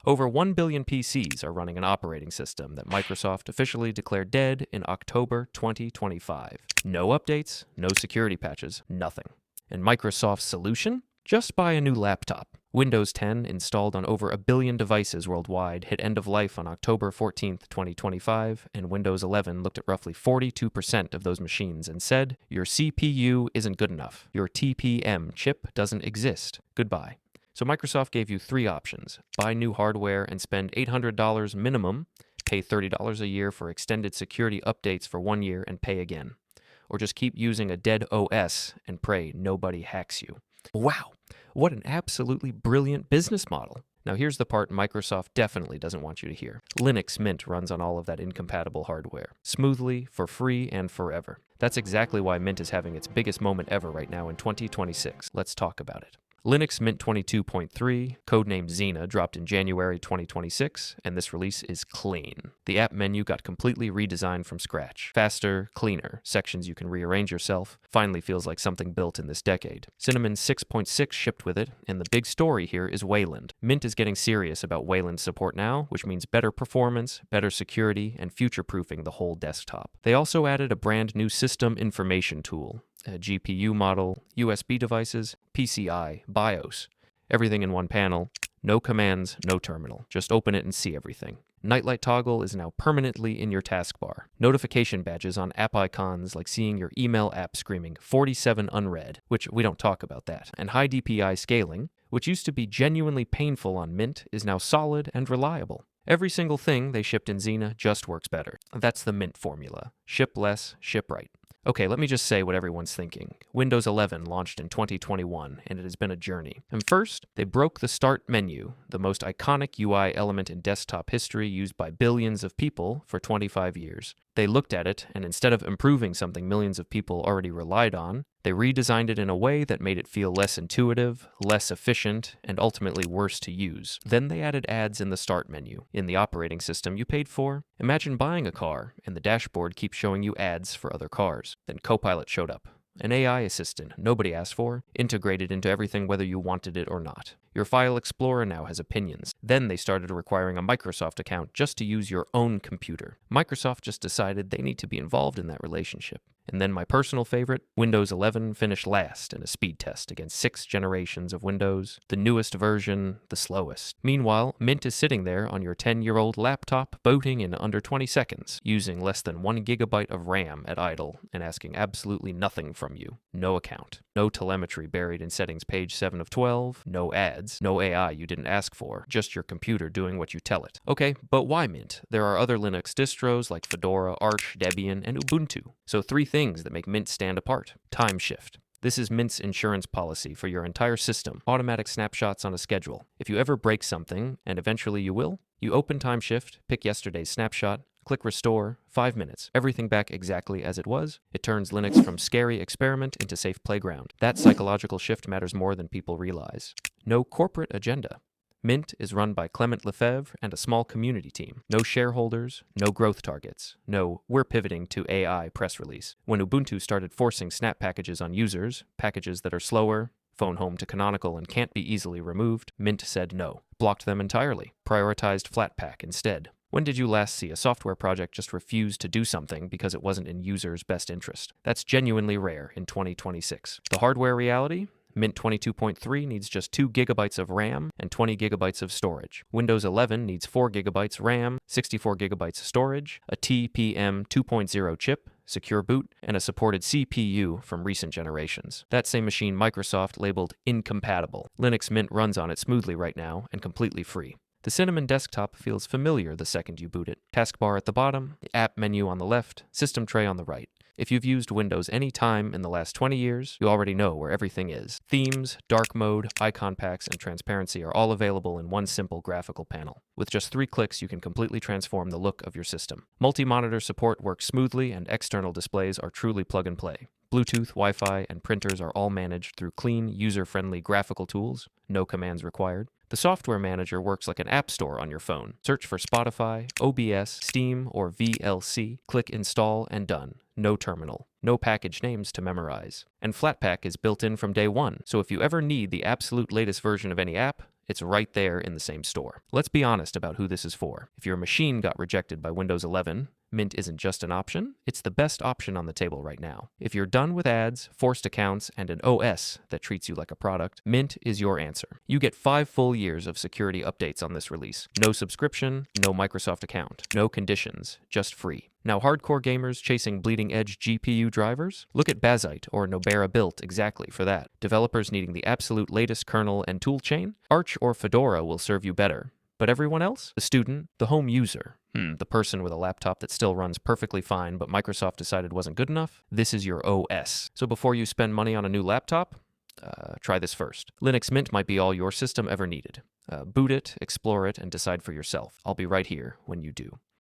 Over 1 billion PCs are running an operating system that Microsoft officially declared dead in October 2025. No updates, no security patches, nothing. And Microsoft's solution? Just buy a new laptop. Windows 10, installed on over 1 billion devices worldwide, hit end of life on October 14, 2025, and Windows 11 looked at roughly 42% of those machines and said, "Your CPU isn't good enough. Your TPM chip doesn't exist. Goodbye." So Microsoft gave you 3 options. Buy new hardware and spend $800 minimum, pay $30 a year for extended security updates for 1 year and pay again. Or just keep using a dead OS and pray nobody hacks you. Wow, what an absolutely brilliant business model. Now here's the part Microsoft definitely doesn't want you to hear. Linux Mint runs on all of that incompatible hardware, smoothly, for free, and forever. That's exactly why Mint is having its biggest moment ever right now in 2026. Let's talk about it. Linux Mint 22.3, codenamed Zena, dropped in January 2026, and this release is clean. The app menu got completely redesigned from scratch. Faster, cleaner, sections you can rearrange yourself. Finally feels like something built in this decade. Cinnamon 6.6 shipped with it, and the big story here is Wayland. Mint is getting serious about Wayland support now, which means better performance, better security, and future-proofing the whole desktop. They also added a brand new system information tool. A GPU model, USB devices, PCI, BIOS. Everything in one panel. No commands, no terminal. Just open it and see everything. Nightlight toggle is now permanently in your taskbar. Notification badges on app icons, like seeing your email app screaming 47 unread, which we don't talk about that. And high DPI scaling, which used to be genuinely painful on Mint, is now solid and reliable. Every single thing they shipped in Zena just works better. That's the Mint formula. Ship less, ship right. Okay, let me just say what everyone's thinking. Windows 11 launched in 2021, and it has been a journey. And first, they broke the Start menu, the most iconic UI element in desktop history used by billions of people for 25 years. They looked at it, and instead of improving something millions of people already relied on, they redesigned it in a way that made it feel less intuitive, less efficient, and ultimately worse to use. Then they added ads in the Start menu, in the operating system you paid for. Imagine buying a car, and the dashboard keeps showing you ads for other cars. Then Copilot showed up. An AI assistant nobody asked for, integrated into everything whether you wanted it or not. Your File Explorer now has opinions. Then they started requiring a Microsoft account just to use your own computer. Microsoft just decided they need to be involved in that relationship. And then my personal favorite, Windows 11 finished last in a speed test against 6 generations of Windows, the newest version, the slowest. Meanwhile, Mint is sitting there on your 10-year-old laptop, booting in under 20 seconds, using less than 1 gigabyte of RAM at idle, and asking absolutely nothing from you. No account. No telemetry buried in settings page 7 of 12, no ads, no AI you didn't ask for, just your computer doing what you tell it. Okay, but why Mint? There are other Linux distros like Fedora, Arch, Debian, and Ubuntu. So 3 things that make Mint stand apart. Time shift. This is Mint's insurance policy for your entire system. Automatic snapshots on a schedule. If you ever break something, and eventually you will, you open Time Shift, pick yesterday's snapshot, click Restore, 5 minutes. Everything back exactly as it was. It turns Linux from scary experiment into safe playground. That psychological shift matters more than people realize. No corporate agenda. Mint is run by Clement Lefebvre and a small community team. No shareholders, no growth targets. No, we're pivoting to AI press release. When Ubuntu started forcing snap packages on users, packages that are slower, phone home to canonical and can't be easily removed, Mint said no. Blocked them entirely. Prioritized Flatpak instead. When did you last see a software project just refuse to do something because it wasn't in users' best interest? That's genuinely rare in 2026. The hardware reality? Mint 22.3 needs just 2 gigabytes of RAM and 20 gigabytes of storage. Windows 11 needs 4 gigabytes RAM, 64 gigabytes storage, a TPM 2.0 chip, secure boot, and a supported CPU from recent generations. That same machine Microsoft labeled incompatible. Linux Mint runs on it smoothly right now and completely free. The Cinnamon desktop feels familiar the second you boot it. Taskbar at the bottom, the app menu on the left, system tray on the right. If you've used Windows any time in the last 20 years, you already know where everything is. Themes, dark mode, icon packs, and transparency are all available in one simple graphical panel. With just 3 clicks, you can completely transform the look of your system. Multi-monitor support works smoothly, and external displays are truly plug-and-play. Bluetooth, Wi-Fi, and printers are all managed through clean, user-friendly graphical tools. No commands required. The software manager works like an app store on your phone. Search for Spotify, OBS, Steam, or VLC. Click Install and done. No terminal. No package names to memorize. And Flatpak is built in from day one, so if you ever need the absolute latest version of any app, It's right there in the same store. Let's be honest about who this is for. If your machine got rejected by Windows 11, Mint isn't just an option, it's the best option on the table right now. If you're done with ads, forced accounts, and an OS that treats you like a product, Mint is your answer. You get 5 full years of security updates on this release. No subscription, no Microsoft account, no conditions, just free. Now, hardcore gamers chasing bleeding-edge GPU drivers? Look at Bazite or Nobera built exactly for that. Developers needing the absolute latest kernel and toolchain? Arch or Fedora will serve you better. But everyone else? The student, the home user, the person with a laptop that still runs perfectly fine but Microsoft decided wasn't good enough? This is your OS. So before you spend money on a new laptop, try this first. Linux Mint might be all your system ever needed. Boot it, explore it, and decide for yourself. I'll be right here when you do.